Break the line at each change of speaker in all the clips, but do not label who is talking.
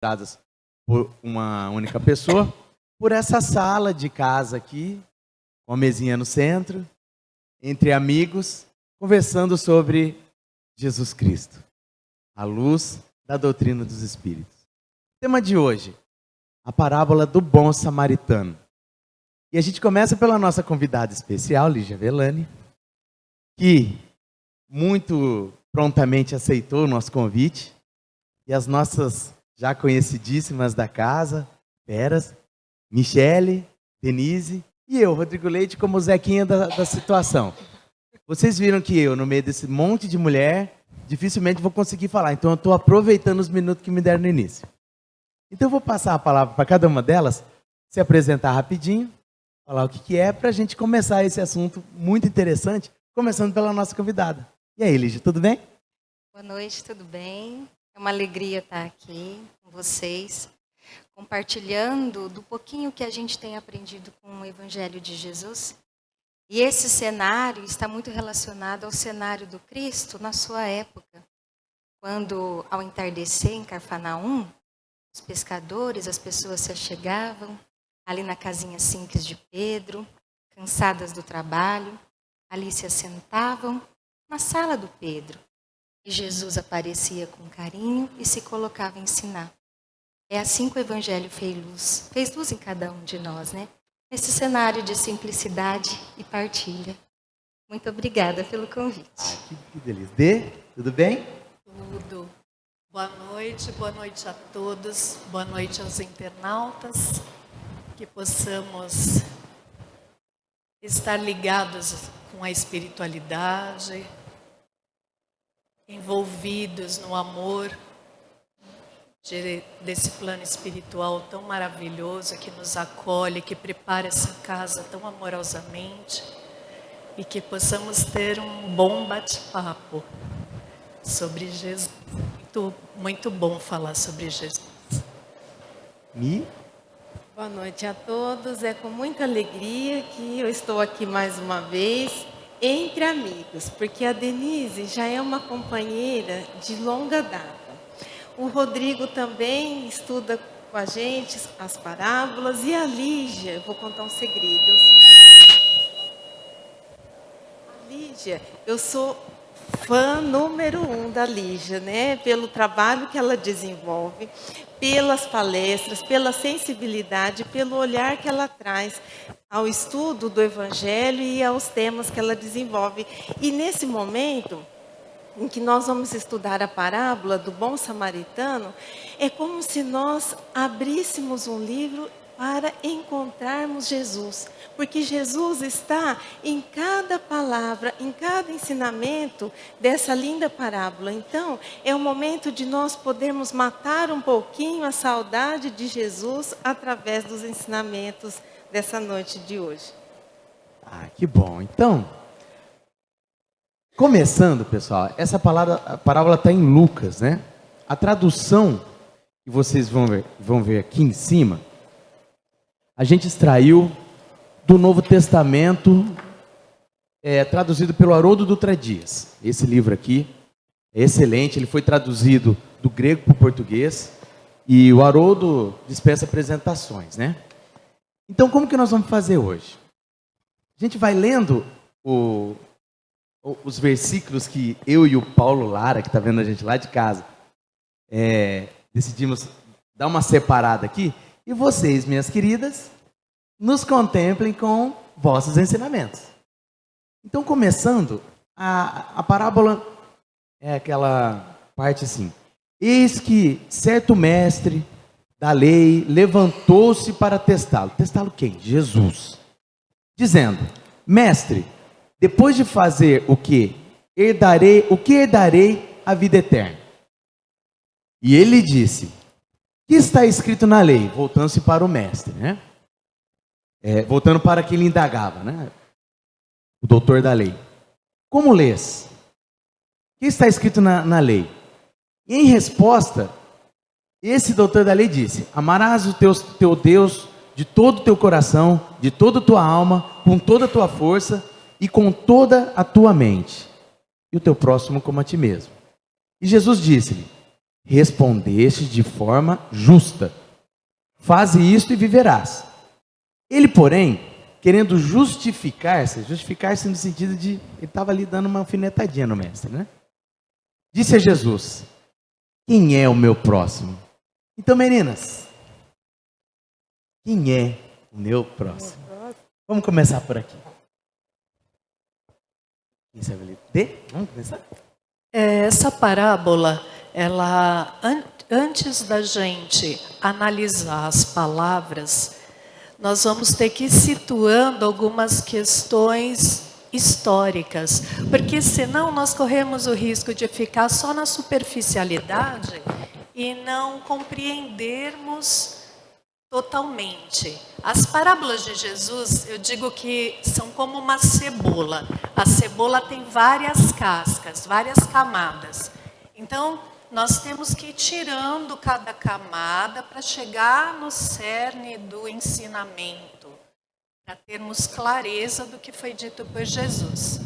dadas por uma única pessoa, por essa sala de casa aqui, com a mesinha no centro, entre amigos, conversando sobre Jesus Cristo, a luz da doutrina dos Espíritos. O tema de hoje, a parábola do bom samaritano. E a gente começa pela nossa convidada especial, Lígia Velani, que muito prontamente aceitou o nosso convite, e as nossas já conhecidíssimas da casa, Peras, Michele, Denise e eu, Rodrigo Leite, como o Zequinha da situação. Vocês viram que eu, no meio desse monte de mulher, dificilmente vou conseguir falar, então eu estou aproveitando os minutos que me deram no início. Então eu vou passar a palavra para cada uma delas, se apresentar rapidinho, falar o que é, para a gente começar esse assunto muito interessante, começando pela nossa convidada. E aí, Lígia, tudo bem?
Boa noite, tudo bem? É uma alegria estar aqui com vocês, compartilhando do pouquinho que a gente tem aprendido com o Evangelho de Jesus. E esse cenário está muito relacionado ao cenário do Cristo na sua época, quando, ao entardecer em Cafarnaum, os pescadores, as pessoas se achegavam ali na casinha simples de Pedro, cansadas do trabalho, ali se assentavam na sala do Pedro. E Jesus aparecia com carinho e se colocava a ensinar. É assim que o Evangelho fez luz em cada um de nós, né? Nesse cenário de simplicidade e partilha. Muito obrigada pelo convite.
Que delícia. Dê, tudo bem?
Tudo. Boa noite a todos, boa noite aos internautas, que possamos estar ligados com a espiritualidade, envolvidos no amor desse plano espiritual tão maravilhoso que nos acolhe, que prepara essa casa tão amorosamente e que possamos ter um bom bate-papo sobre Jesus. Muito bom falar sobre Jesus.
Boa noite a todos. É com muita alegria que eu estou aqui mais uma vez entre amigos, porque a Denise já é uma companheira de longa data. O Rodrigo também estuda com a gente as parábolas e a Lígia, eu vou contar um segredo. A Lígia, eu sou fã número 1 da Lígia, né? Pelo trabalho que ela desenvolve, pelas palestras, pela sensibilidade, pelo olhar que ela traz ao estudo do Evangelho e aos temas que ela desenvolve. E nesse momento em que nós vamos estudar a parábola do bom samaritano, é como se nós abríssemos um livro para encontrarmos Jesus. Porque Jesus está em cada palavra, em cada ensinamento dessa linda parábola. Então, é o momento de nós podermos matar um pouquinho a saudade de Jesus através dos ensinamentos dessa noite de hoje.
Ah, que bom. Então, começando, pessoal, essa parábola está em Lucas, né? A tradução que vocês vão ver aqui em cima, a gente extraiu do Novo Testamento, traduzido pelo Haroldo Dutra Dias. Esse livro aqui é excelente, ele foi traduzido do grego para o português, e o Haroldo dispensa apresentações, né? Então, como que nós vamos fazer hoje? A gente vai lendo os versículos que eu e o Paulo Lara, que está vendo a gente lá de casa, decidimos dar uma separada aqui, e vocês, minhas queridas, nos contemplem com vossos ensinamentos. Então, começando, a parábola é aquela parte assim: eis que certo mestre da lei levantou-se para testá-lo. Testá-lo quem? Jesus. Dizendo: mestre, depois de fazer o que herdarei a vida eterna? E ele disse: que está escrito na lei? Voltando-se para o mestre, né? Voltando para quem lhe indagava, né? O doutor da lei. Como lês? O que está escrito na lei? E em resposta, esse doutor da lei disse: amarás o teu Deus de todo o teu coração, de toda a tua alma, com toda a tua força e com toda a tua mente, e o teu próximo como a ti mesmo. E Jesus disse-lhe: respondeste de forma justa. Faze isto e viverás. Ele, porém, querendo justificar-se no sentido de, ele estava ali dando uma alfinetadinha no mestre, né? Disse a Jesus: quem é o meu próximo? Então, meninas, quem é o meu próximo? Vamos começar por aqui. Quem sabe ler? Vamos começar?
Essa parábola, ela, antes da gente analisar as palavras, nós vamos ter que ir situando algumas questões históricas, porque senão nós corremos o risco de ficar só na superficialidade e não compreendermos totalmente. As parábolas de Jesus, eu digo que são como uma cebola. A cebola tem várias cascas, várias camadas. Então, nós temos que ir tirando cada camada para chegar no cerne do ensinamento, para termos clareza do que foi dito por Jesus.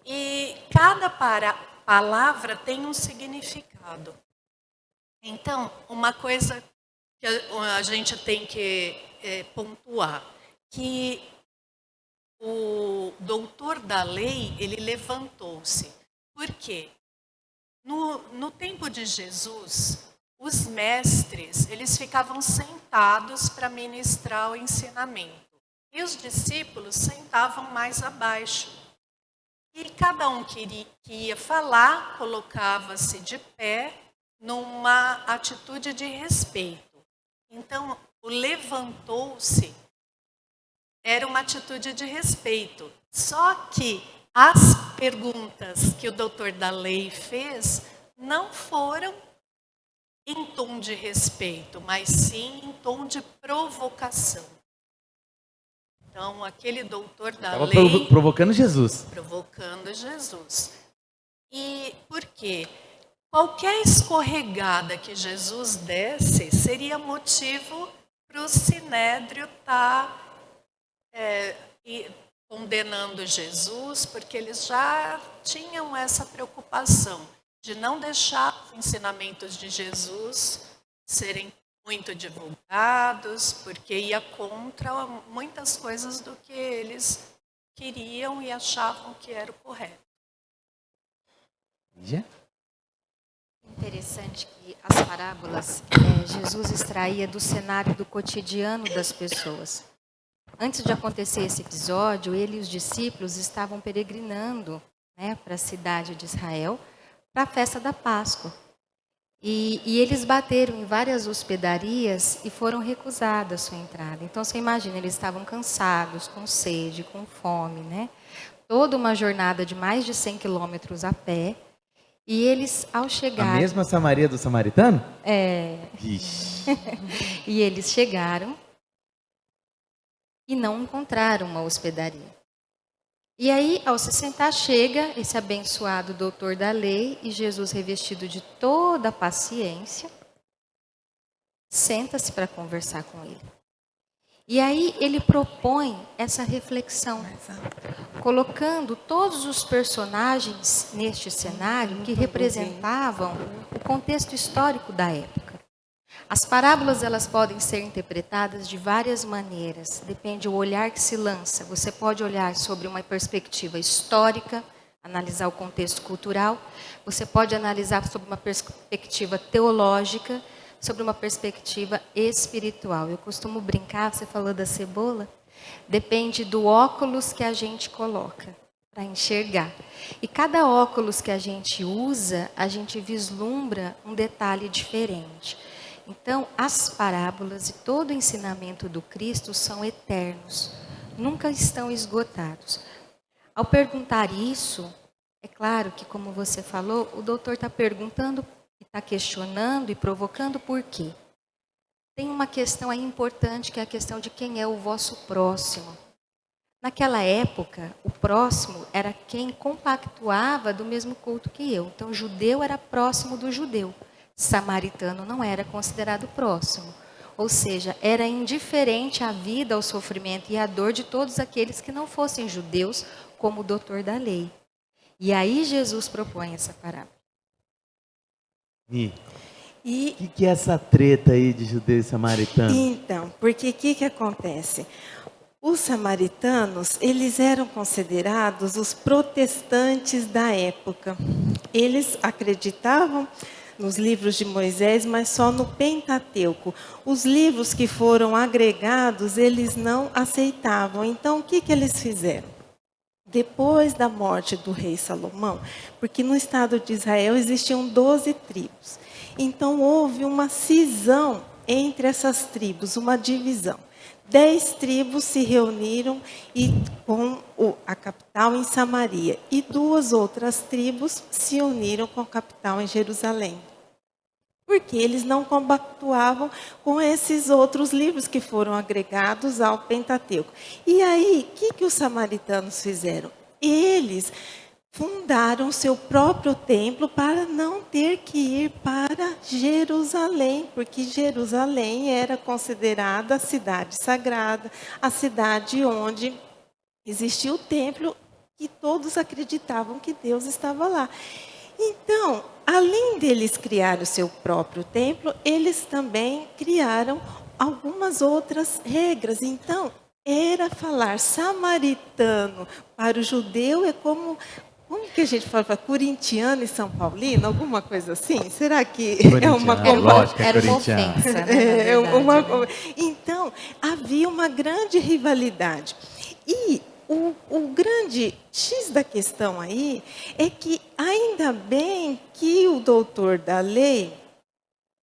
E cada palavra tem um significado. Então, uma coisa que a gente tem que pontuar, que o doutor da lei, ele levantou-se. Por quê? No tempo de Jesus, os mestres, eles ficavam sentados para ministrar o ensinamento. E os discípulos sentavam mais abaixo. E cada um que ia falar, colocava-se de pé numa atitude de respeito. Então, o levantou-se era uma atitude de respeito. Só que as perguntas que o doutor da lei fez não foram em tom de respeito, mas sim em tom de provocação. Então, aquele doutor da lei...
provocando Jesus.
Provocando Jesus. E por quê? Qualquer escorregada que Jesus desse seria motivo para o Sinédrio estar condenando Jesus, porque eles já tinham essa preocupação de não deixar os ensinamentos de Jesus serem muito divulgados, porque ia contra muitas coisas do que eles queriam e achavam que era o correto.
Já?
Interessante que as parábolas, Jesus extraía do cenário do cotidiano das pessoas. Antes de acontecer esse episódio, ele e os discípulos estavam peregrinando, para a cidade de Israel, para a festa da Páscoa. E eles bateram em várias hospedarias e foram recusadas a sua entrada. Então, você imagina, eles estavam cansados, com sede, com fome, né? Toda uma jornada de mais de 100 quilômetros a pé. E eles, ao chegar...
A mesma Samaria do samaritano?
Ixi. E eles chegaram e não encontraram uma hospedaria. E aí, ao se sentar, chega esse abençoado doutor da lei e Jesus, revestido de toda a paciência, senta-se para conversar com ele. E aí ele propõe essa reflexão, colocando todos os personagens neste cenário que representavam o contexto histórico da época. As parábolas, elas podem ser interpretadas de várias maneiras, depende do olhar que se lança. Você pode olhar sobre uma perspectiva histórica, analisar o contexto cultural. Você pode analisar sobre uma perspectiva teológica, sobre uma perspectiva espiritual. Eu costumo brincar, você falou da cebola, depende do óculos que a gente coloca para enxergar. E cada óculos que a gente usa, a gente vislumbra um detalhe diferente. Então, as parábolas e todo o ensinamento do Cristo são eternos, nunca estão esgotados. Ao perguntar isso, é claro que, como você falou, o doutor está perguntando, está questionando e provocando por quê. Tem uma questão aí importante, que é a questão de quem é o vosso próximo. Naquela época, o próximo era quem compactuava do mesmo culto que eu. Então, o judeu era próximo do judeu. Samaritano não era considerado próximo. Ou seja, era indiferente à vida, ao sofrimento e à dor de todos aqueles que não fossem judeus, como o doutor da lei. E aí Jesus propõe essa parábola.
E
O que é essa treta aí de judeu e samaritano?
então, porque o que acontece? Os samaritanos, eles eram considerados os protestantes da época. Eles acreditavam nos livros de Moisés, mas só no Pentateuco. Os livros que foram agregados, eles não aceitavam. Então, o que eles fizeram? Depois da morte do rei Salomão, porque no estado de Israel existiam 12 tribos. Então, houve uma cisão entre essas tribos, uma divisão. 10 tribos se reuniram com a capital em Samaria. E 2 outras tribos se uniram com a capital em Jerusalém. Porque eles não compactuavam com esses outros livros que foram agregados ao Pentateuco. E aí, o que os samaritanos fizeram? Eles fundaram seu próprio templo para não ter que ir para Jerusalém, porque Jerusalém era considerada a cidade sagrada, a cidade onde existia o templo e todos acreditavam que Deus estava lá. Então, além deles criar o seu próprio templo, eles também criaram algumas outras regras. Então, era falar samaritano para o judeu é como que a gente fala, corintiano e São Paulino, alguma coisa assim? Será que é uma
lógico,
Era uma
corintiano.
ofensa, né, na verdade, né?
Então, havia uma grande rivalidade. E o grande X da questão aí é que ainda bem que o doutor da lei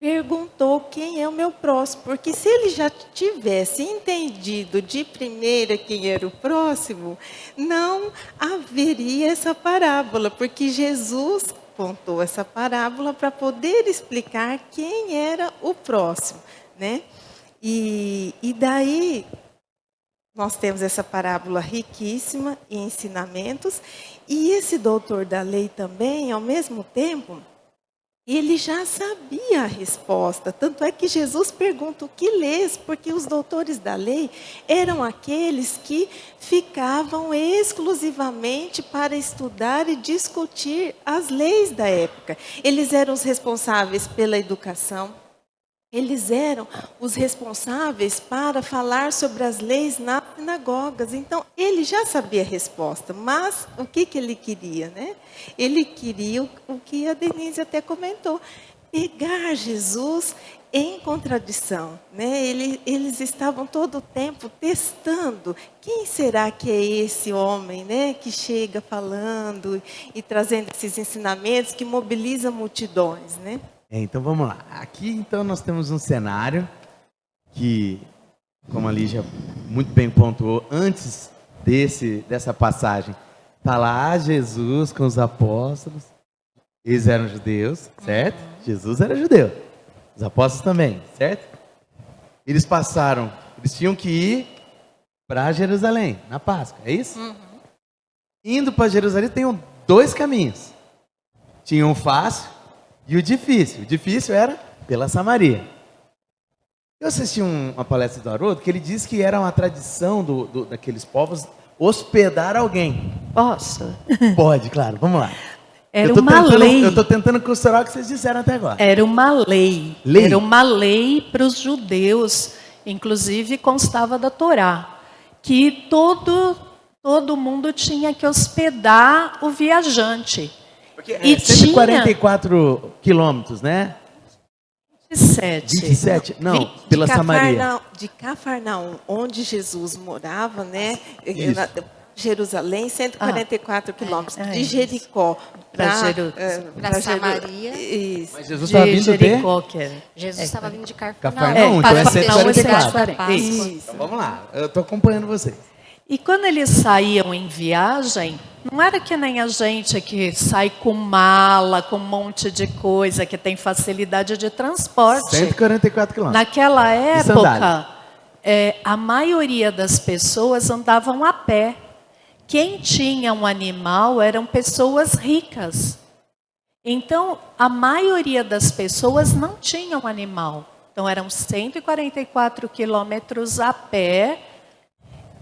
perguntou quem é o meu próximo, porque se ele já tivesse entendido de primeira quem era o próximo, não haveria essa parábola, porque Jesus contou essa parábola para poder explicar quem era o próximo, né? E daí nós temos essa parábola riquíssima em ensinamentos, e esse doutor da lei também, ao mesmo tempo, ele já sabia a resposta. Tanto é que Jesus pergunta o que lês, porque os doutores da lei eram aqueles que ficavam exclusivamente para estudar e discutir as leis da época. Eles eram os responsáveis pela educação. Eles eram os responsáveis para falar sobre as leis nas sinagogas. Então, ele já sabia a resposta, mas o que ele queria, né? Ele queria o que a Denise até comentou, pegar Jesus em contradição, né? Eles estavam todo o tempo testando quem será que é esse homem, né? Que chega falando e trazendo esses ensinamentos que mobiliza multidões, né?
Então vamos lá. Aqui então nós temos um cenário que, como a Lígia muito bem pontuou, antes dessa passagem, está lá Jesus com os apóstolos. Eles eram judeus, certo? Jesus era judeu. Os apóstolos também, certo? Eles tinham que ir para Jerusalém, na Páscoa, é isso? Indo para Jerusalém, tem 2 caminhos. Tinha um fácil e o difícil. O difícil era pela Samaria. Eu assisti uma palestra do Haroldo que ele disse que era uma tradição daqueles povos hospedar alguém.
Posso?
Pode, claro, vamos lá.
Era uma lei.
Eu estou tentando costurar o que vocês disseram até agora.
Era uma lei.
Lei?
Era uma lei para os judeus. Inclusive constava da Torá. Que todo mundo tinha que hospedar o viajante.
Porque
E
144 quilômetros, né? 27? Não, pela Samaria.
De Cafarnaum, onde Jesus morava, né?
Isso.
Jerusalém, 144 quilômetros. De
isso.
Jericó
Pra Samaria.
Isso.
Mas Jesus estava
De
vindo
Jericó, que era.
Jesus estava vindo de
Cafarnaum, então
para
é
a festividade
144.
da Páscoa.
Isso.
Então vamos lá, eu estou acompanhando vocês.
E quando eles saíam em viagem, não era que nem a gente que sai com mala, com um monte de coisa, que tem facilidade de transporte.
144 quilômetros.
Naquela
sandália.
época, a maioria das pessoas andavam a pé. Quem tinha um animal eram pessoas ricas. Então, a maioria das pessoas não tinham animal. Então, eram 144 quilômetros a pé,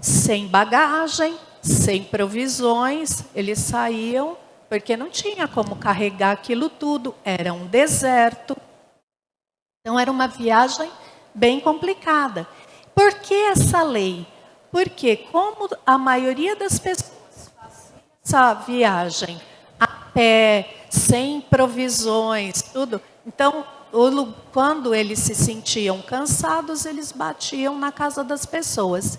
sem bagagem, sem provisões. Eles saíam porque não tinha como carregar aquilo tudo. Era um deserto. Então era uma viagem bem complicada. Por que essa lei? Porque como a maioria das pessoas fazia essa viagem a pé, sem provisões, tudo, então quando eles se sentiam cansados, eles batiam na casa das pessoas.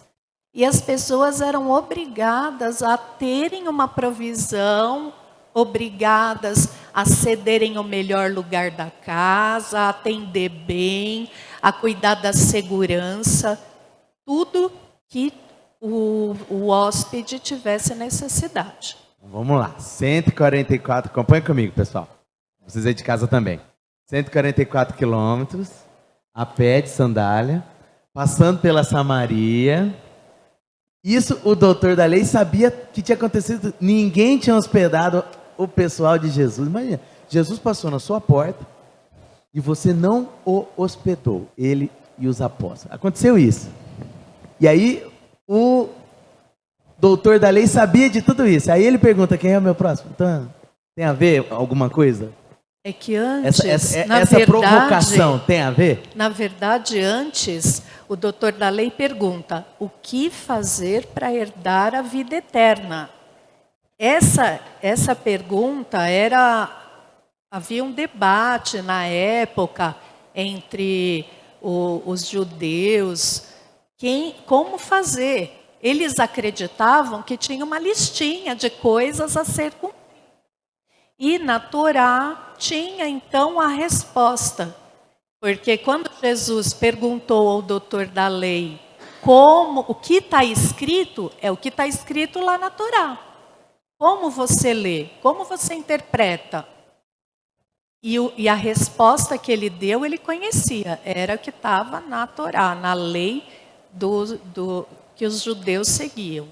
E as pessoas eram obrigadas a terem uma provisão, obrigadas a cederem o melhor lugar da casa, a atender bem, a cuidar da segurança, tudo que o hóspede tivesse necessidade.
Vamos lá, 144, acompanha comigo, pessoal. Vocês aí de casa também. 144 quilômetros, a pé de sandália, passando pela Samaria. Isso o doutor da lei sabia que tinha acontecido. Ninguém tinha hospedado o pessoal de Jesus. Imagina, Jesus passou na sua porta e você não o hospedou, ele e os apóstolos. Aconteceu isso. E aí o doutor da lei sabia de tudo isso. Aí ele pergunta: quem é o meu próximo? Então, tem a ver alguma coisa?
É que antes,
essa provocação tem a ver?
Na verdade, antes, o doutor da lei pergunta: o que fazer para herdar a vida eterna? Essa pergunta havia um debate na época entre os judeus, como fazer. Eles acreditavam que tinha uma listinha de coisas a ser cumpridas. E na Torá tinha então a resposta. Porque quando Jesus perguntou ao doutor da lei o que está escrito, é o que está escrito lá na Torá. Como você lê? Como você interpreta? E a resposta que ele deu, ele conhecia. Era o que estava na Torá, na lei que os judeus seguiam.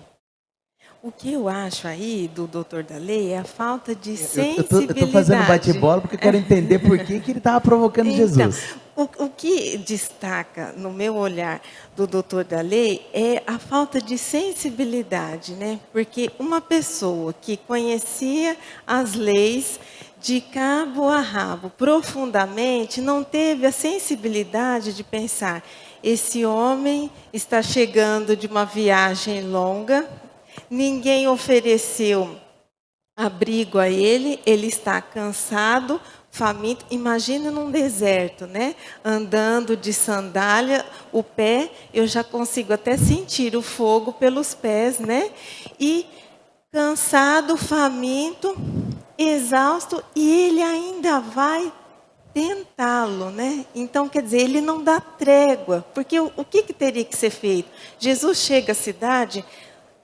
O que eu acho aí do doutor da lei é a falta de sensibilidade.
Eu estou fazendo bate-bola porque eu quero entender por que ele estava provocando Jesus.
O que destaca no meu olhar do doutor da lei é a falta de sensibilidade, né? Porque uma pessoa que conhecia as leis de cabo a rabo profundamente não teve a sensibilidade de pensar: esse homem está chegando de uma viagem longa, ninguém ofereceu abrigo a ele, ele está cansado, faminto. Imagina num deserto, né? Andando de sandália, o pé, eu já consigo até sentir o fogo pelos pés, né? E cansado, faminto, exausto, e ele ainda vai tentá-lo, né? Então, quer dizer, ele não dá trégua, porque o que teria que ser feito? Jesus chega à cidade,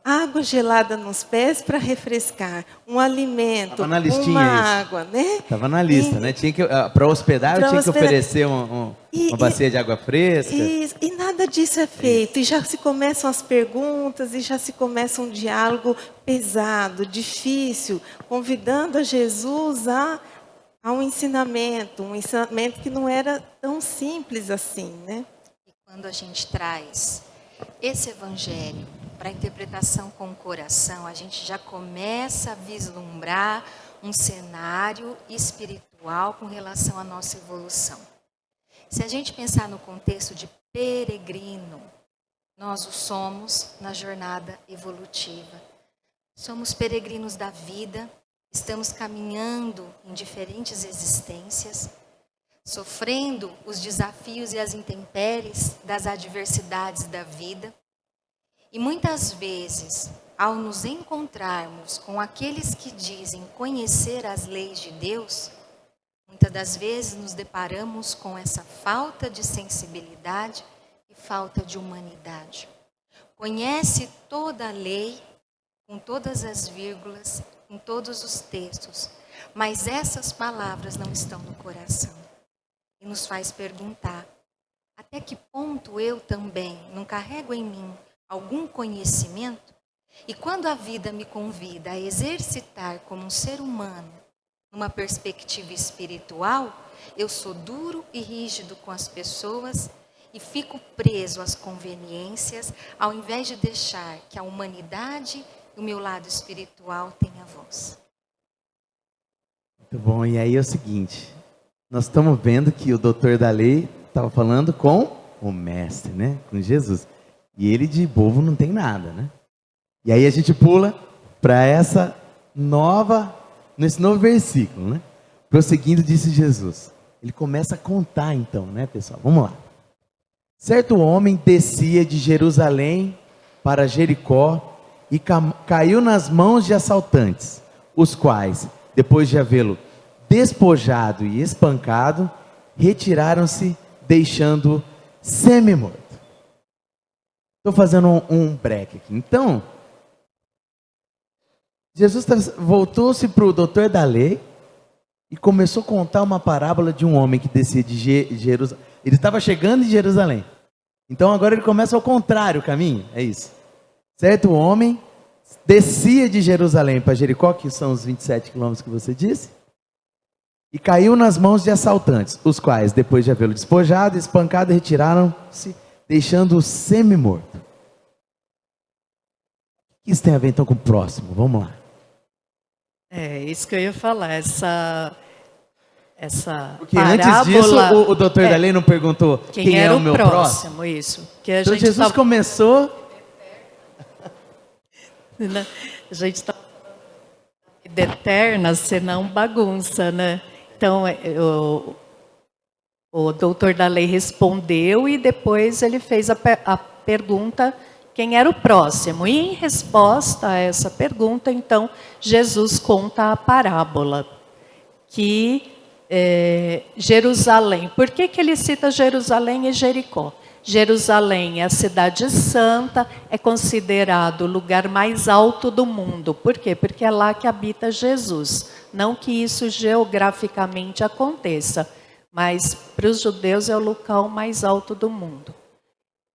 água gelada nos pés para refrescar, um alimento, uma água, né?
Estava na lista, né? Tinha que para hospedar, eu tinha que oferecer uma bacia de água fresca.
E nada disso é feito. E já se começam as perguntas, e já se começa um diálogo pesado, difícil, convidando a Jesus a um ensinamento que não era tão simples assim, né?
E quando a gente traz esse evangelho para a interpretação com o coração, a gente já começa a vislumbrar um cenário espiritual com relação à nossa evolução. Se a gente pensar no contexto de peregrino, nós o somos na jornada evolutiva. Somos peregrinos da vida, estamos caminhando em diferentes existências, sofrendo os desafios e as intempéries das adversidades da vida. E muitas vezes, ao nos encontrarmos com aqueles que dizem conhecer as leis de Deus, muitas das vezes nos deparamos com essa falta de sensibilidade e falta de humanidade. Conhece toda a lei, com todas as vírgulas, em todos os textos, mas essas palavras não estão no coração. E nos faz perguntar: até que ponto eu também não carrego em mim algum conhecimento? E quando a vida me convida a exercitar como um ser humano, numa perspectiva espiritual, eu sou duro e rígido com as pessoas e fico preso às conveniências, ao invés de deixar que a humanidade e o meu lado espiritual tenha voz.
Muito bom. E aí é o seguinte, nós estamos vendo que o doutor da lei estava falando com o mestre, né? Com Jesus. E ele de bobo não tem nada, né? E aí a gente pula para nesse novo versículo, né? Prosseguindo, disse Jesus. Ele começa a contar então, né, pessoal? Vamos lá. Certo homem descia de Jerusalém para Jericó e caiu nas mãos de assaltantes, os quais, depois de havê-lo despojado e espancado, retiraram-se, deixando-o semi-morto. Estou fazendo um break aqui. Então, Jesus voltou-se para o doutor da lei e começou a contar uma parábola de um homem que descia de Jerusalém. Ele estava chegando em Jerusalém. Então agora ele começa ao contrário o caminho, é isso. Certo homem descia de Jerusalém para Jericó, que são os 27 quilômetros que você disse, e caiu nas mãos de assaltantes, os quais, depois de havê-lo despojado e espancado, retiraram-se, deixando-o semi-morto. O que isso tem a ver então com o próximo? Vamos lá.
É isso que eu ia falar, essa
Porque
parábola,
antes disso, o doutor da lei não perguntou quem
era
é o meu
próximo, isso. Que a
Então
gente
Jesus começou...
A gente está vida eterna, senão bagunça, né? Então, o doutor da lei respondeu e depois ele fez a pergunta quem era o próximo. E em resposta a essa pergunta, então, Jesus conta a parábola que Jerusalém. Por que ele cita Jerusalém e Jericó? Jerusalém é a cidade santa, é considerado o lugar mais alto do mundo. Por quê? Porque é lá que habita Jesus. Não que isso geograficamente aconteça, mas para os judeus é o local mais alto do mundo.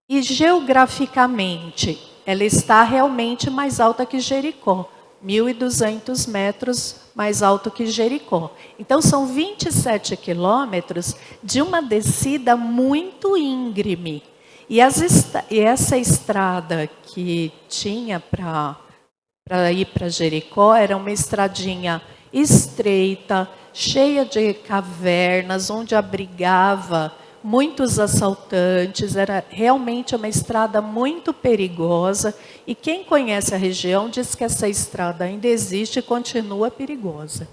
E geograficamente, ela está realmente mais alta que Jericó. 1.200 metros mais alto que Jericó. Então, são 27 quilômetros de uma descida muito íngreme. E essa estrada que tinha para ir para Jericó era uma estradinha estreita, cheia de cavernas, onde abrigava muitos assaltantes, era realmente uma estrada muito perigosa, e quem conhece a região diz que essa estrada ainda existe e continua perigosa.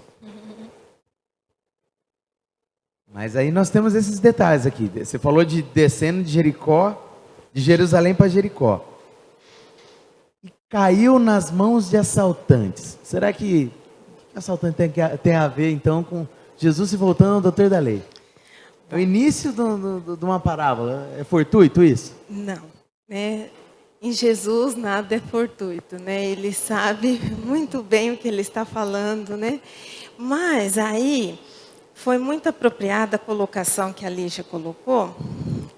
Mas aí nós temos esses detalhes aqui. Você falou de descendo de Jericó, de Jerusalém para Jericó. E caiu nas mãos de assaltantes. Será que assaltante tem a ver então com Jesus se voltando ao doutor da lei? É o início de uma parábola. É fortuito isso?
Não, né? Em Jesus nada é fortuito, né? Ele sabe muito bem o que ele está falando, né? Mas aí foi muito apropriada a colocação que a Lígia colocou,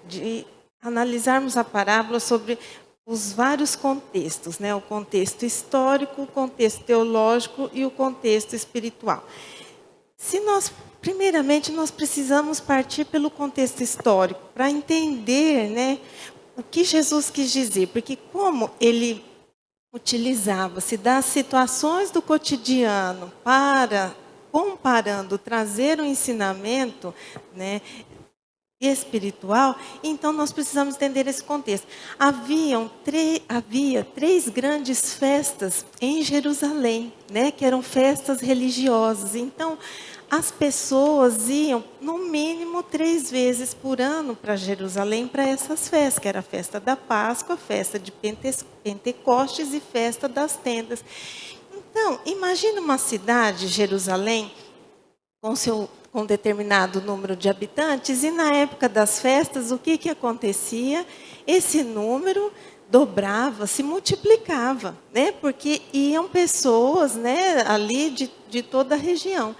de analisarmos a parábola sobre os vários contextos, né? O contexto histórico, o contexto teológico e o contexto espiritual. Primeiramente, nós precisamos partir pelo contexto histórico para entender, né, o que Jesus quis dizer. Porque como ele utilizava-se das situações do cotidiano para, comparando, trazer um ensinamento, né, espiritual, então nós precisamos entender esse contexto. Havia três grandes festas em Jerusalém, né, que eram festas religiosas. Então, as pessoas iam, no mínimo, 3 vezes por ano para Jerusalém para essas festas, que era a festa da Páscoa, a festa de Pentecostes e festa das tendas. Então, imagine uma cidade, Jerusalém, com determinado número de habitantes, e na época das festas, o que acontecia? Esse número dobrava, se multiplicava, né? Porque iam pessoas, né, ali de toda a região.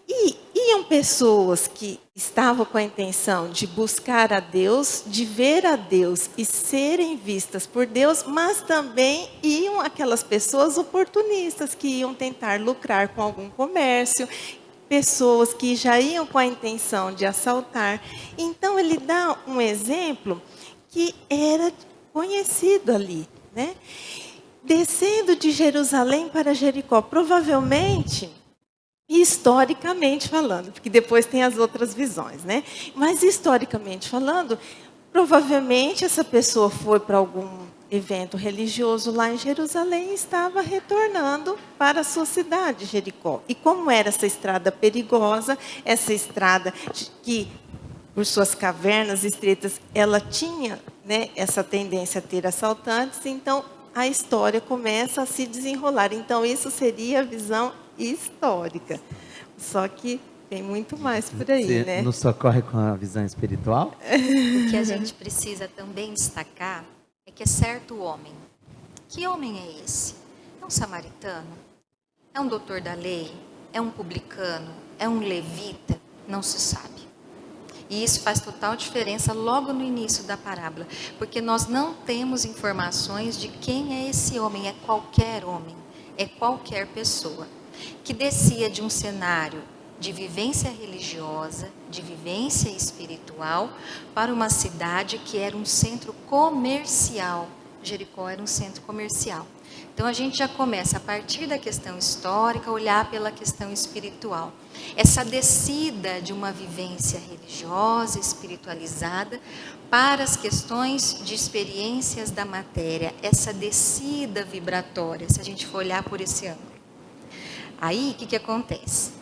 E iam pessoas que estavam com a intenção de buscar a Deus, de ver a Deus e serem vistas por Deus, mas também iam aquelas pessoas oportunistas que iam tentar lucrar com algum comércio, pessoas que já iam com a intenção de assaltar. Então, ele dá um exemplo que era conhecido ali, né? Descendo de Jerusalém para Jericó, provavelmente Historicamente falando, porque depois tem as outras visões, né? Mas historicamente falando, provavelmente essa pessoa foi para algum evento religioso lá em Jerusalém e estava retornando para a sua cidade, Jericó. E como era essa estrada perigosa, essa estrada que, por suas cavernas estreitas, ela tinha, né, essa tendência a ter assaltantes, então a história começa a se desenrolar. Então, isso seria a visão histórica. Só que tem muito mais por aí,
Você
né?
nos socorre com a visão espiritual?
O que a gente precisa também destacar é que é certo homem. Que homem é esse? É um samaritano? É um doutor da lei? É um publicano? É um levita? Não se sabe. E isso faz total diferença logo no início da parábola, porque nós não temos informações de quem é esse homem, é qualquer pessoa, que descia de um cenário de vivência religiosa, de vivência espiritual, para uma cidade que era um centro comercial. Jericó era um centro comercial. Então, a gente já começa, a partir da questão histórica, a olhar pela questão espiritual. Essa descida de uma vivência religiosa, espiritualizada, para as questões de experiências da matéria, essa descida vibratória, se a gente for olhar por esse ângulo. Aí, o que acontece?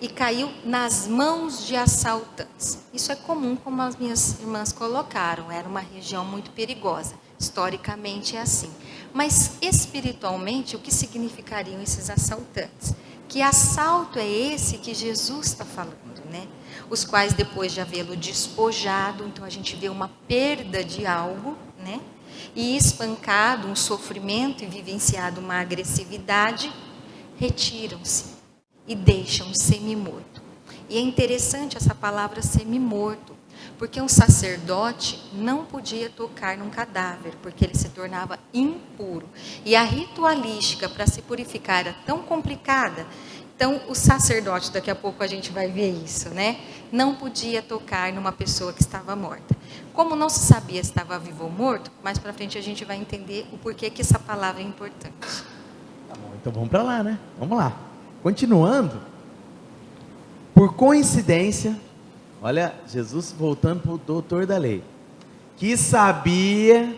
E caiu nas mãos de assaltantes. Isso é comum, como as minhas irmãs colocaram, era uma região muito perigosa. Historicamente é assim. Mas espiritualmente, o que significariam esses assaltantes? Que assalto é esse que Jesus está falando, né? Os quais, depois de havê-lo despojado, então a gente vê uma perda de algo, né? E espancado, um sofrimento e vivenciado uma agressividade, retiram-se e deixam o semi-morto. E é interessante essa palavra semi-morto, porque um sacerdote não podia tocar num cadáver, porque ele se tornava impuro. E a ritualística para se purificar era tão complicada, então o sacerdote, daqui a pouco a gente vai ver isso, né? Não podia tocar numa pessoa que estava morta. Como não se sabia se estava vivo ou morto, mais para frente a gente vai entender o porquê que essa palavra é importante.
Tá bom, então vamos para lá, né? Vamos lá. Continuando, por coincidência, olha, Jesus voltando para o doutor da lei, que sabia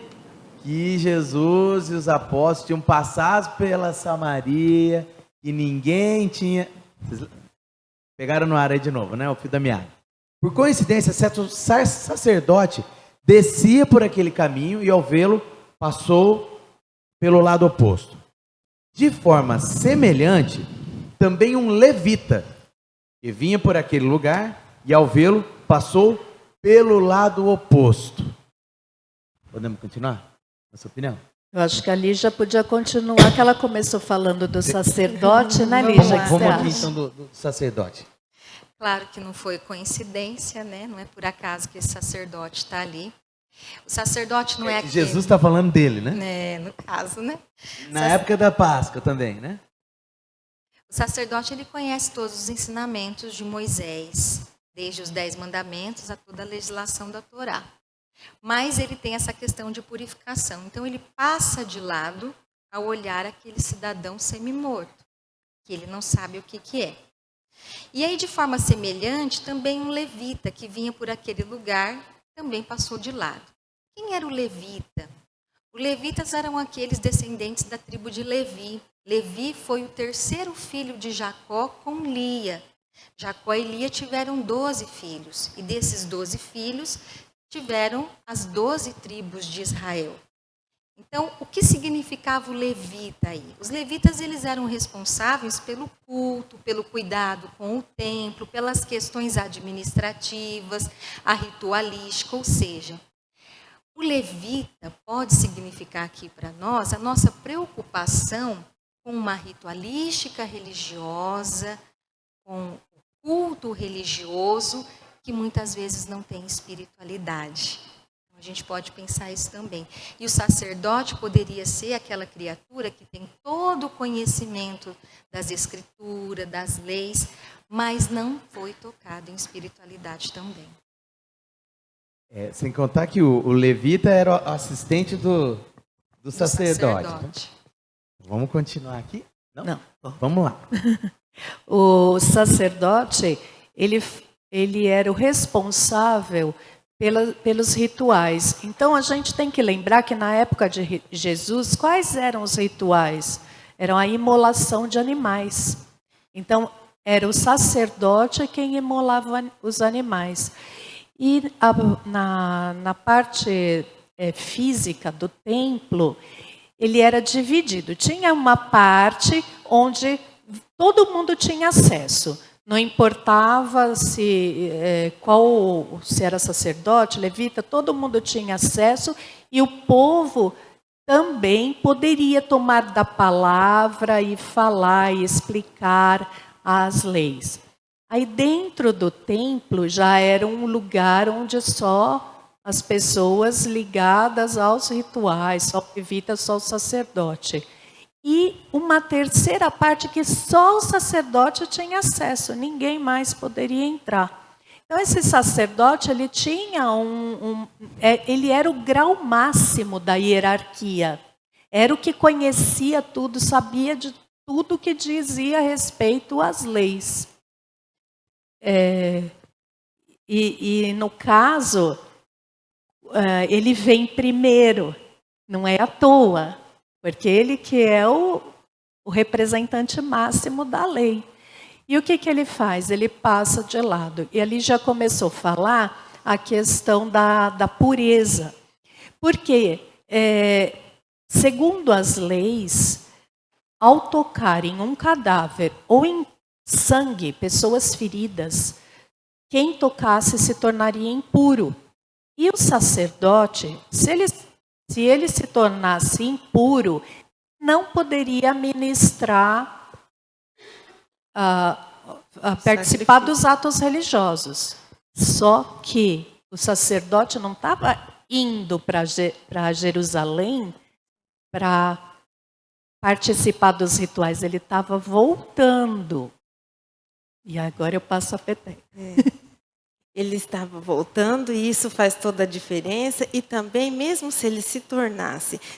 que Jesus e os apóstolos tinham passado pela Samaria, e ninguém tinha... Vocês pegaram no ar aí de novo, né? O fio da meada. Por coincidência, certo sacerdote descia por aquele caminho e, ao vê-lo, passou pelo lado oposto. De forma semelhante, também um levita, que vinha por aquele lugar e, ao vê-lo, passou pelo lado oposto. Podemos continuar? Na sua opinião?
Eu acho que a Lígia podia continuar, que ela começou falando do sacerdote, né, Lígia?
Vamos aqui então do sacerdote.
Claro que não foi coincidência, né? Não é por acaso que esse sacerdote está ali. O sacerdote não é aquele...
Jesus está falando dele, né?
No caso, né?
Na época da Páscoa também, né?
O sacerdote, ele conhece todos os ensinamentos de Moisés, desde os 10 mandamentos a toda a legislação da Torá. Mas ele tem essa questão de purificação. Então, ele passa de lado ao olhar aquele cidadão semi-morto, que ele não sabe o que é. E aí, de forma semelhante, também um levita que vinha por aquele lugar também passou de lado. Quem era o levita? Os levitas eram aqueles descendentes da tribo de Levi. Levi foi o terceiro filho de Jacó com Lia. Jacó e Lia tiveram 12 filhos. E desses 12 filhos, tiveram as 12 tribos de Israel. Então, o que significava o levita aí? Os levitas, eles eram responsáveis pelo culto, pelo cuidado com o templo, pelas questões administrativas, a ritualística, ou seja, o levita pode significar aqui para nós a nossa preocupação com uma ritualística religiosa, com o culto religioso, que muitas vezes não tem espiritualidade. A gente pode pensar isso também. E o sacerdote poderia ser aquela criatura que tem todo o conhecimento das escrituras, das leis, mas não foi tocado em espiritualidade também.
Sem contar que o levita era o assistente do sacerdote. Né? Vamos continuar aqui.
Não.
Vamos lá.
O sacerdote, ele era o responsável pelos rituais. Então, a gente tem que lembrar que na época de Jesus, quais eram os rituais? Eram a imolação de animais. Então, era o sacerdote quem imolava os animais. E na parte física do templo, ele era dividido. Tinha uma parte onde todo mundo tinha acesso. Não importava se era sacerdote, levita, todo mundo tinha acesso e o povo também poderia tomar da palavra e falar e explicar as leis. Aí dentro do templo já era um lugar onde só as pessoas ligadas aos rituais, só o levita, só o sacerdote. E uma terceira parte que só o sacerdote tinha acesso, ninguém mais poderia entrar. Então esse sacerdote, ele tinha ele era o grau máximo da hierarquia. Era o que conhecia tudo, sabia de tudo que dizia a respeito às leis. E no caso, ele vem primeiro, não é à toa. Porque ele que é o representante máximo da lei. E o que ele faz? Ele passa de lado. E ali já começou a falar a questão da pureza. Porque, segundo as leis, ao tocar em um cadáver ou em sangue, pessoas feridas, quem tocasse se tornaria impuro. E o sacerdote, se ele se tornasse impuro, não poderia ministrar, participar dos atos religiosos. Só que o sacerdote não estava indo para Jerusalém para participar dos rituais, ele estava voltando. E agora eu passo a peteca.
Ele estava voltando e isso faz toda a diferença. E também, mesmo se ele se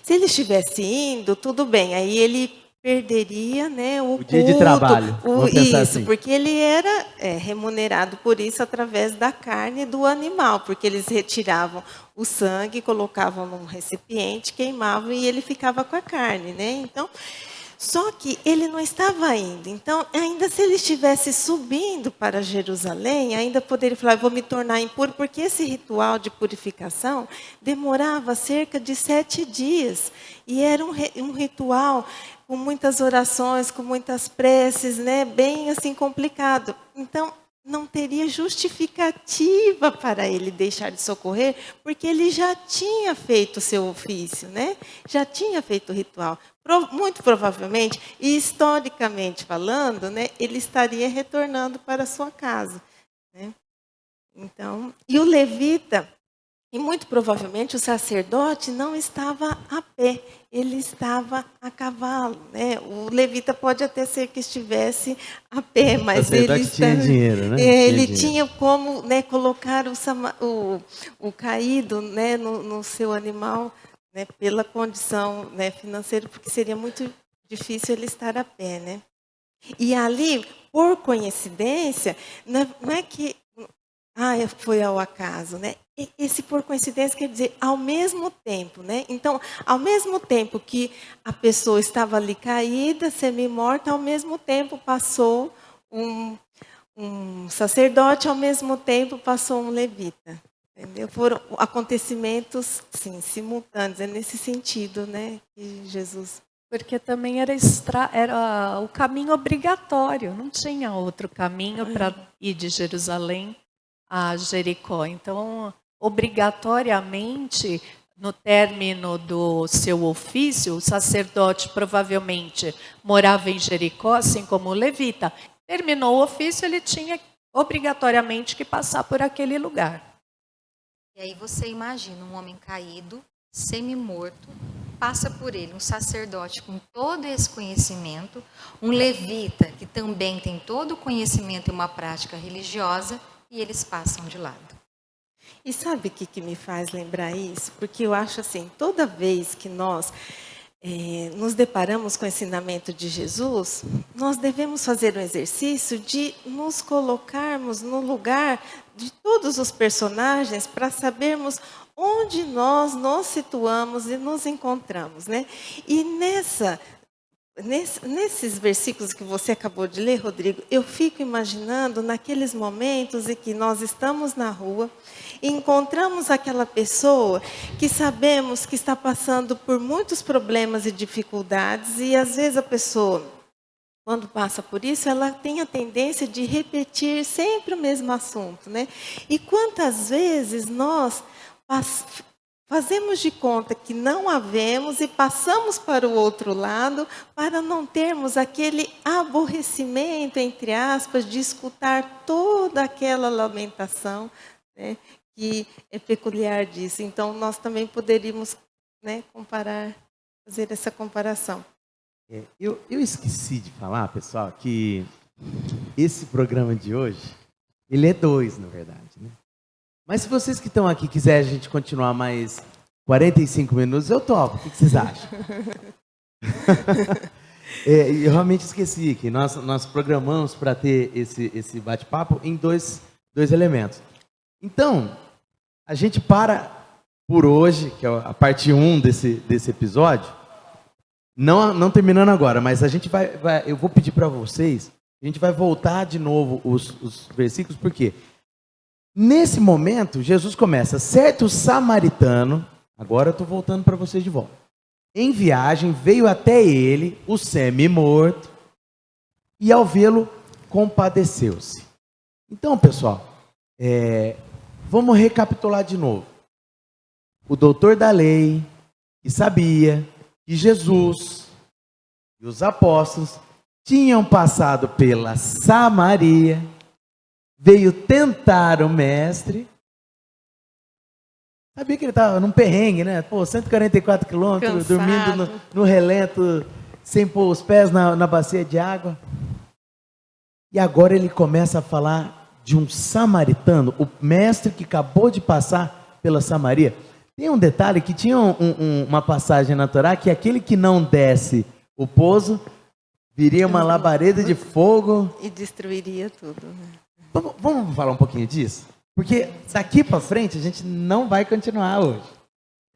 estivesse indo, tudo bem, aí ele perderia, né, o
dia de trabalho.
Isso,
assim.
porque ele era remunerado por isso através da carne do animal, porque eles retiravam o sangue, colocavam num recipiente, queimavam e ele ficava com a carne, né? Então, só que ele não estava indo. Então, ainda se ele estivesse subindo para Jerusalém, ainda poderia falar, vou me tornar impuro, porque esse ritual de purificação demorava cerca de 7 dias. E era um ritual com muitas orações, com muitas preces, né? Bem assim complicado. Então, não teria justificativa para ele deixar de socorrer, porque ele já tinha feito o seu ofício, né? Já tinha feito o ritual. Muito provavelmente, e historicamente falando, né, ele estaria retornando para a sua casa, né? Então, e o levita, e muito provavelmente o sacerdote não estava a pé, ele estava a cavalo, né? O levita pode até ser que estivesse a pé, mas ele
tinha dinheiro, né?
Tinha como, né, colocar o caído, né, no seu animal, né, pela condição, né, financeira, porque seria muito difícil ele estar a pé, né? E ali, por coincidência, não é que foi ao acaso, né? Esse por coincidência quer dizer ao mesmo tempo, né? Então, ao mesmo tempo que a pessoa estava ali caída, semi-morta, ao mesmo tempo passou um sacerdote, ao mesmo tempo passou um levita. Entendeu? Foram acontecimentos, sim, simultâneos, é nesse sentido, né, que Jesus...
Porque também era o caminho obrigatório, não tinha outro caminho para ir de Jerusalém a Jericó. Então, obrigatoriamente, no término do seu ofício, o sacerdote provavelmente morava em Jericó, assim como o levita. Terminou o ofício, ele tinha obrigatoriamente que passar por aquele lugar.
E aí você imagina um homem caído, semi-morto, passa por ele um sacerdote com todo esse conhecimento, um levita que também tem todo o conhecimento e uma prática religiosa, e eles passam de lado.
E sabe o que me faz lembrar isso? Porque eu acho assim, toda vez que nós nos deparamos com o ensinamento de Jesus, nós devemos fazer um exercício de nos colocarmos no lugar de todos os personagens para sabermos onde nós nos situamos e nos encontramos, né? E nesses versículos que você acabou de ler, Rodrigo, eu fico imaginando naqueles momentos em que nós estamos na rua e encontramos aquela pessoa que sabemos que está passando por muitos problemas e dificuldades, e às vezes a pessoa, quando passa por isso, ela tem a tendência de repetir sempre o mesmo assunto, né? E quantas vezes nós fazemos de conta que não a vemos e passamos para o outro lado para não termos aquele aborrecimento, entre aspas, de escutar toda aquela lamentação, né, que é peculiar disso. Então, nós também poderíamos, né, fazer essa comparação.
Eu esqueci de falar, pessoal, que esse programa de hoje, ele é 2, na verdade, né? Mas se vocês que estão aqui quiserem a gente continuar mais 45 minutos, eu topo. O que vocês acham? Eu realmente esqueci que nós programamos para ter esse bate-papo em dois elementos. Então, a gente para por hoje, que é a parte 1 desse episódio. Não terminando agora, mas a gente eu vou pedir para vocês, a gente vai voltar de novo os versículos, por quê? Nesse momento, Jesus começa, certo samaritano, agora eu estou voltando para vocês de volta, em viagem, veio até ele, o semi-morto, e ao vê-lo, compadeceu-se. Então, pessoal, vamos recapitular de novo. O doutor da lei, que sabia que Jesus e os apóstolos tinham passado pela Samaria, veio tentar o mestre. Sabia que ele estava num perrengue, né? 144 quilômetros, dormindo no relento, sem pôr os pés na bacia de água. E agora ele começa a falar de um samaritano, o mestre que acabou de passar pela Samaria. Tem um detalhe que tinha uma passagem na Torá, que aquele que não desce o poço, viria uma labareda de fogo.
E destruiria tudo, né?
Vamos falar um pouquinho disso? Porque daqui para frente a gente não vai continuar hoje.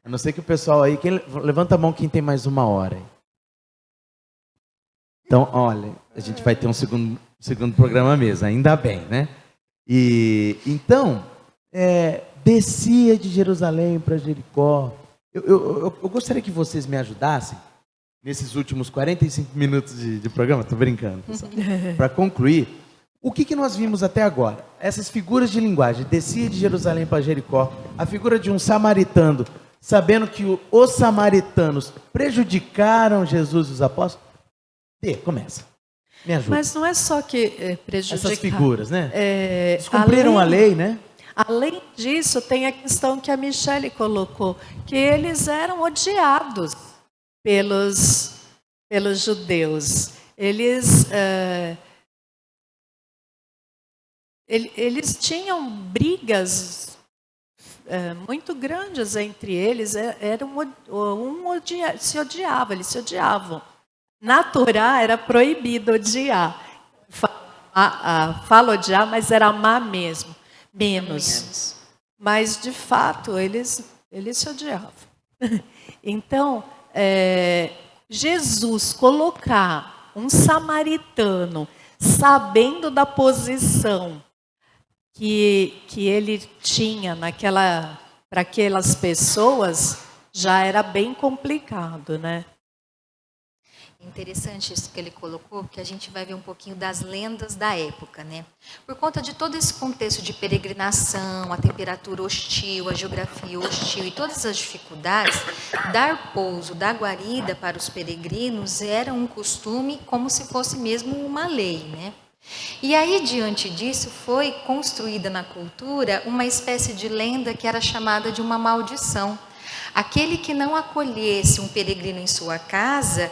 A não ser que o pessoal aí... levanta a mão quem tem mais 1 hora. Então, olha, a gente vai ter um segundo programa mesmo, ainda bem, né? E então, descia de Jerusalém para Jericó. Eu gostaria que vocês me ajudassem, nesses últimos 45 minutos de programa, estou brincando, pessoal, para concluir. O que nós vimos até agora? Essas figuras de linguagem, descia de Jerusalém para Jericó, a figura de um samaritano, sabendo que os samaritanos prejudicaram Jesus e os apóstolos. Começa. Me ajuda.
Mas não é só que prejudicar.
Essas figuras, né? Descumpriram a lei, né?
Além disso, tem a questão que a Michele colocou, que eles eram odiados pelos judeus. Eles tinham brigas muito grandes entre eles, se odiava, eles se odiavam. Na Torá era proibido odiar. Fala odiar, mas era amar mesmo, menos. Mas, de fato, eles se odiavam. Então, Jesus colocar um samaritano, sabendo da posição que ele tinha para aquelas pessoas, já era bem complicado, né?
Interessante isso que ele colocou, porque a gente vai ver um pouquinho das lendas da época, né? Por conta de todo esse contexto de peregrinação, a temperatura hostil, a geografia hostil e todas as dificuldades, dar pouso, dar guarida para os peregrinos era um costume como se fosse mesmo uma lei, né? E aí, diante disso, foi construída na cultura uma espécie de lenda que era chamada de uma maldição. Aquele que não acolhesse um peregrino em sua casa,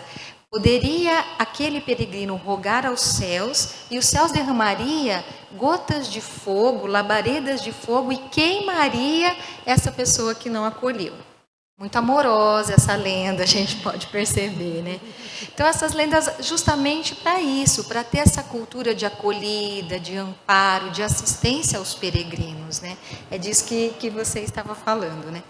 poderia aquele peregrino rogar aos céus, e os céus derramaria gotas de fogo, labaredas de fogo, e queimaria essa pessoa que não acolheu. Muito amorosa essa lenda, a gente pode perceber, né? Então, essas lendas justamente para isso, para ter essa cultura de acolhida, de amparo, de assistência aos peregrinos, né? É disso que você estava falando, né?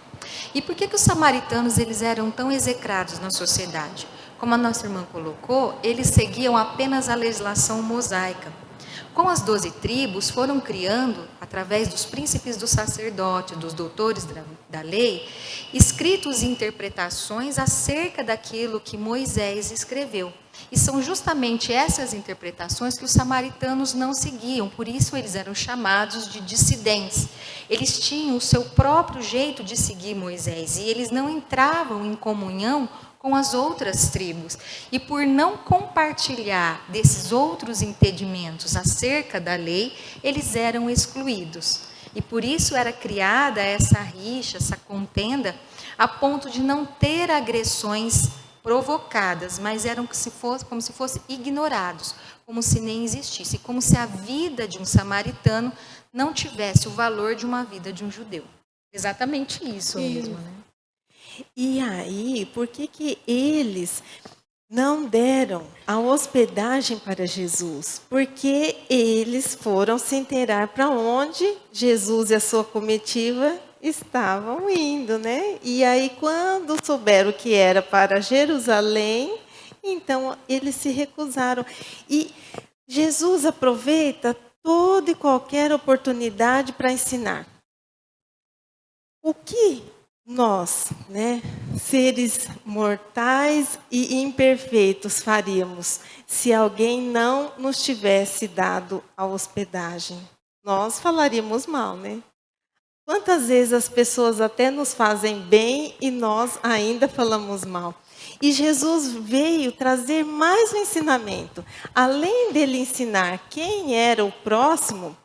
E por que os samaritanos eles eram tão execrados na sociedade? Como a nossa irmã colocou, eles seguiam apenas a legislação mosaica. Com as 12 tribos, foram criando, através dos príncipes do sacerdote, dos doutores da lei, escritos e interpretações acerca daquilo que Moisés escreveu. E são justamente essas interpretações que os samaritanos não seguiam, por isso eles eram chamados de dissidentes. Eles tinham o seu próprio jeito de seguir Moisés e eles não entravam em comunhão com as outras tribos. E por não compartilhar desses outros entendimentos acerca da lei, eles eram excluídos. E por isso era criada essa rixa, essa contenda, a ponto de não ter agressões provocadas, mas eram como se fossem ignorados, como se nem existisse, como se a vida de um samaritano não tivesse o valor de uma vida de um judeu. Exatamente isso mesmo, né?
E aí, por que eles não deram a hospedagem para Jesus? Porque eles foram se inteirar para onde Jesus e a sua comitiva estavam indo, né? E aí, quando souberam que era para Jerusalém, então eles se recusaram. E Jesus aproveita toda e qualquer oportunidade para ensinar. O que nós, né, seres mortais e imperfeitos, faríamos se alguém não nos tivesse dado a hospedagem? Nós falaríamos mal, né? Quantas vezes as pessoas até nos fazem bem e nós ainda falamos mal? E Jesus veio trazer mais um ensinamento. Além dele ensinar quem era o próximo,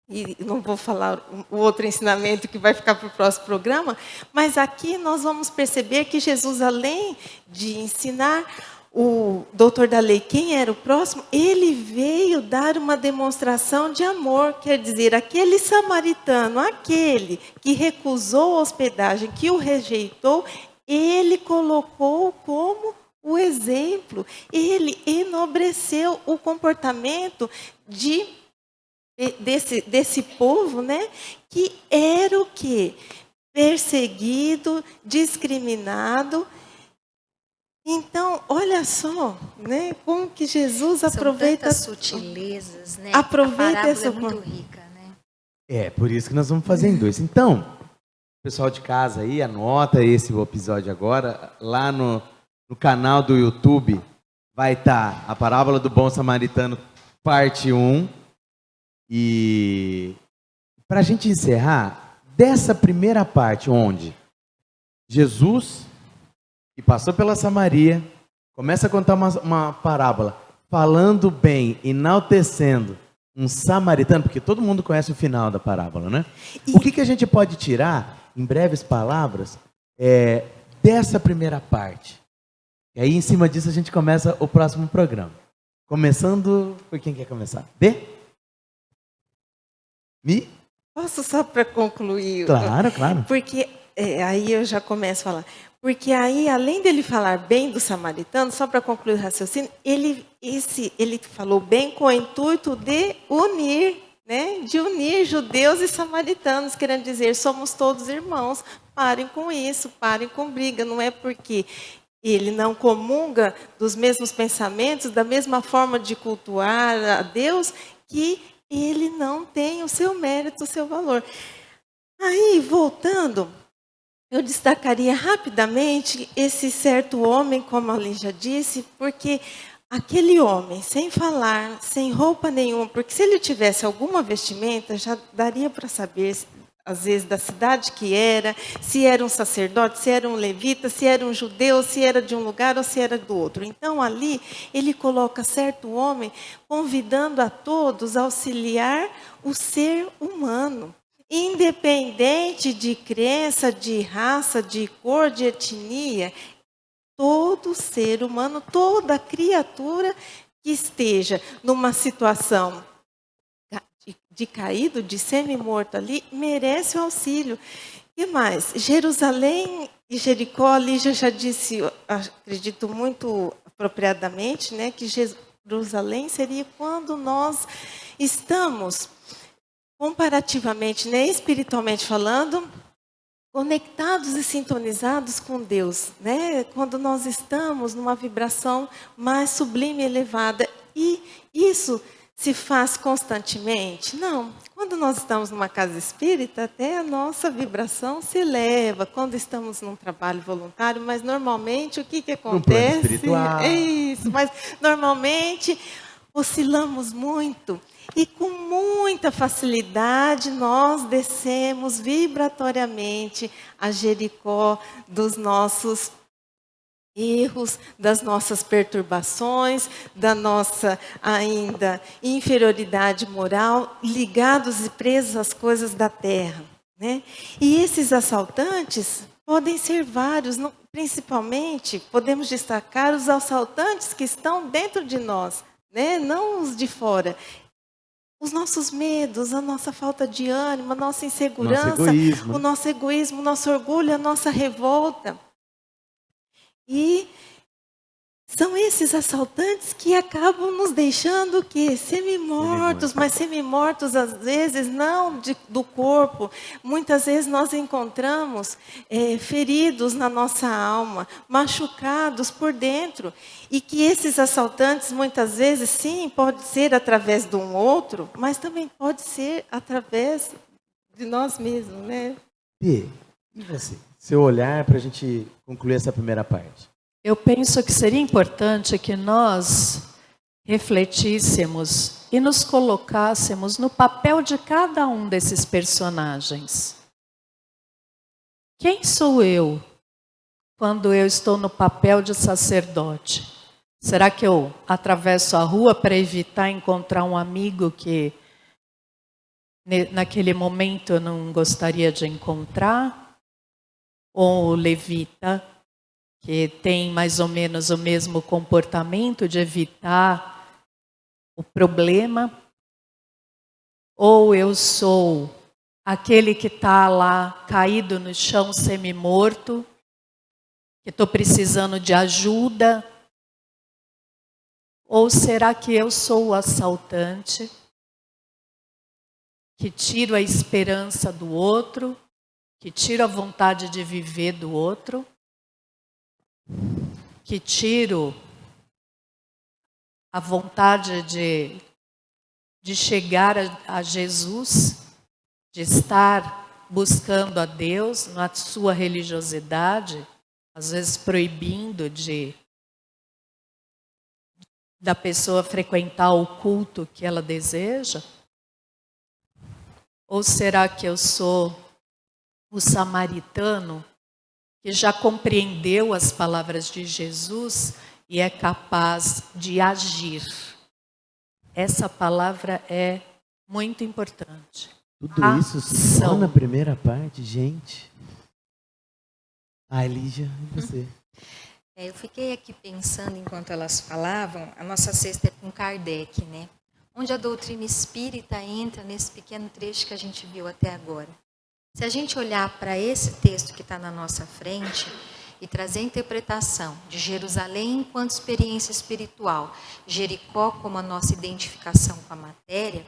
e não vou falar o outro ensinamento que vai ficar para o próximo programa, mas aqui nós vamos perceber que Jesus, além de ensinar o doutor da lei quem era o próximo, ele veio dar uma demonstração de amor, quer dizer, aquele samaritano, aquele que recusou a hospedagem, que o rejeitou, ele colocou como o exemplo, ele enobreceu o comportamento desse povo, né, que era o quê? Perseguido, discriminado. Então, olha só, né, como que Jesus aproveita
tantas sutilezas, né?
Aproveita
a parábola
essa
é muito rica, né?
Por isso que nós vamos fazer em 2. Então, pessoal de casa aí, anota esse episódio agora. Lá no canal do YouTube vai estar a parábola do bom samaritano, parte 1. E para a gente encerrar, dessa primeira parte, onde Jesus, que passou pela Samaria, começa a contar uma parábola, falando bem, enaltecendo um samaritano, porque todo mundo conhece o final da parábola, né? O que a gente pode tirar, em breves palavras, dessa primeira parte? E aí, em cima disso, a gente começa o próximo programa. Começando, por quem quer começar? B? Mi?
Posso só para concluir?
Tá.
Claro.
Porque aí eu já começo a falar. Porque aí, além dele falar bem do samaritano, só para concluir o raciocínio, ele falou bem com o intuito de unir, né? De unir judeus e samaritanos, querendo dizer, somos todos irmãos. Parem com isso, parem com briga. Não é porque ele não comunga dos mesmos pensamentos, da mesma forma de cultuar a Deus, que ele não tem o seu mérito, o seu valor. Aí, voltando, eu destacaria rapidamente esse certo homem, como a Lígia disse, porque aquele homem, sem falar, sem roupa nenhuma, porque se ele tivesse alguma vestimenta, já daria para saber, às vezes, da cidade que era, se era um sacerdote, se era um levita, se era um judeu, se era de um lugar ou se era do outro. Então, ali, ele coloca certo homem convidando a todos a auxiliar o ser humano. Independente de crença, de raça, de cor, de etnia, todo ser humano, toda criatura que esteja numa situação de caído, de semi-morto ali, merece o auxílio. E mais, Jerusalém E Jericó, a Lígia já disse, acredito muito apropriadamente, né, que Jerusalém seria quando nós estamos comparativamente, né, espiritualmente falando, conectados e sintonizados com Deus, né? Quando nós estamos numa vibração mais sublime e elevada. E isso se faz constantemente? Não. Quando nós estamos numa casa espírita, até a nossa vibração se eleva. Quando estamos num trabalho voluntário, mas normalmente o que
plano
acontece?
espiritual.
É isso, mas normalmente oscilamos muito. E com muita facilidade nós descemos vibratoriamente a Jericó dos nossos erros, das nossas perturbações, da nossa ainda inferioridade moral, ligados e presos às coisas da terra, né? E esses assaltantes podem ser vários, principalmente podemos destacar os assaltantes que estão dentro de nós, né? Não os de fora. Os nossos medos, a nossa falta de ânimo, a nossa insegurança, o nosso egoísmo, o nosso orgulho, a nossa revolta. E são esses assaltantes que acabam nos deixando o quê? Semi-mortos, mas semi-mortos às vezes não do corpo. Muitas vezes nós encontramos feridos na nossa alma, machucados por dentro. E que esses assaltantes muitas vezes, sim, pode ser através de um outro, mas também pode ser através de nós mesmos, né?
E você? Seu olhar para a gente concluir essa primeira parte.
Eu penso que seria importante que nós refletíssemos e nos colocássemos no papel de cada um desses personagens. Quem sou eu quando eu estou no papel de sacerdote? Será que eu atravesso a rua para evitar encontrar um amigo que naquele momento eu não gostaria de encontrar? Ou o levita, que tem mais ou menos o mesmo comportamento de evitar o problema? Ou eu sou aquele que está lá caído no chão semi-morto, que estou precisando de ajuda? Ou será que eu sou o assaltante, que tiro a esperança do outro, que tiro a vontade de viver do outro, que tiro a vontade de chegar a Jesus, de estar buscando a Deus na sua religiosidade, às vezes proibindo da pessoa frequentar o culto que ela deseja? Ou será que eu sou o samaritano que já compreendeu as palavras de Jesus e é capaz de agir? Essa palavra é muito importante.
Tudo isso só na primeira parte, gente. Lígia, e você?
Eu fiquei aqui pensando enquanto elas falavam, a nossa sexta é com Kardec, né? Onde a doutrina espírita entra nesse pequeno trecho que a gente viu até agora. Se a gente olhar para esse texto que está na nossa frente e trazer a interpretação de Jerusalém enquanto experiência espiritual, Jericó como a nossa identificação com a matéria,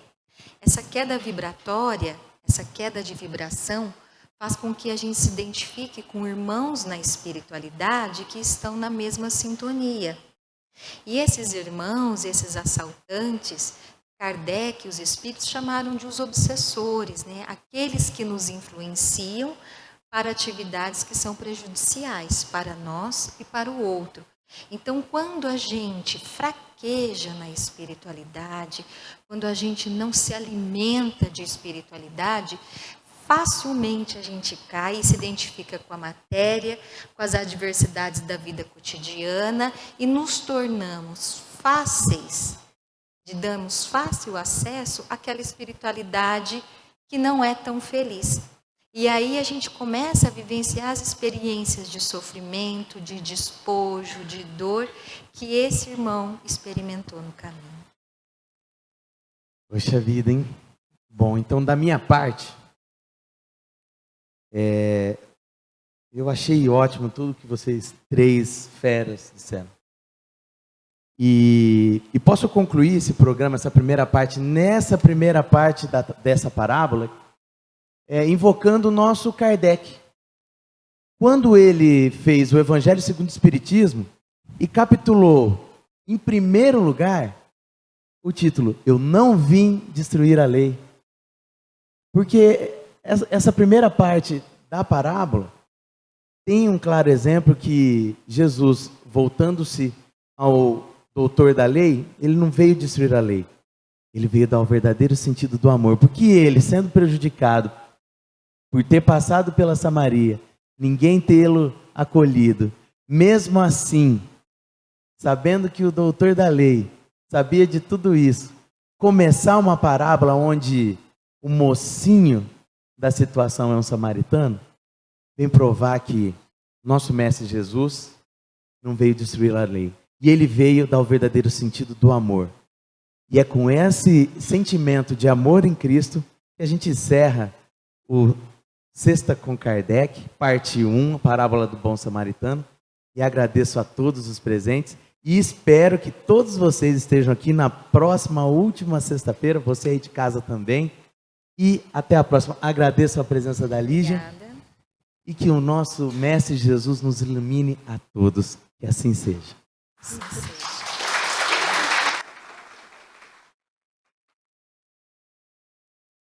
essa queda vibratória, essa queda de vibração, faz com que a gente se identifique com irmãos na espiritualidade que estão na mesma sintonia. E esses irmãos, esses assaltantes, Kardec e os espíritos chamaram de os obsessores, né? Aqueles que nos influenciam para atividades que são prejudiciais para nós e para o outro. Então, quando a gente fraqueja na espiritualidade, quando a gente não se alimenta de espiritualidade, facilmente a gente cai e se identifica com a matéria, com as adversidades da vida cotidiana e nos tornamos fáceis, damos fácil acesso àquela espiritualidade que não é tão feliz. E aí a gente começa a vivenciar as experiências de sofrimento, de despojo, de dor que esse irmão experimentou no caminho.
Poxa vida, hein? Bom, então da minha parte, Eu achei ótimo tudo que vocês três feras disseram. E posso concluir esse programa, essa primeira parte, nessa primeira parte dessa parábola, invocando o nosso Kardec. Quando ele fez o Evangelho segundo o Espiritismo e capitulou, em primeiro lugar, o título, Eu não vim destruir a lei. Porque essa primeira parte da parábola tem um claro exemplo que Jesus, voltando-se ao doutor da lei, ele não veio destruir a lei. Ele veio dar o verdadeiro sentido do amor. Porque ele, sendo prejudicado por ter passado pela Samaria, ninguém tê-lo acolhido, mesmo assim, sabendo que o doutor da lei sabia de tudo isso, começar uma parábola onde o mocinho da situação é um samaritano, vem provar que nosso mestre Jesus não veio destruir a lei. E ele veio dar o verdadeiro sentido do amor. E é com esse sentimento de amor em Cristo que a gente encerra o Sexta com Kardec, parte 1, a parábola do bom samaritano. E agradeço a todos os presentes. E espero que todos vocês estejam aqui na próxima, última sexta-feira. Você aí de casa também. E até a próxima. Agradeço a presença da Lígia.
Obrigada.
E que o nosso Mestre Jesus nos ilumine a todos. Que assim seja.
Sim, sim.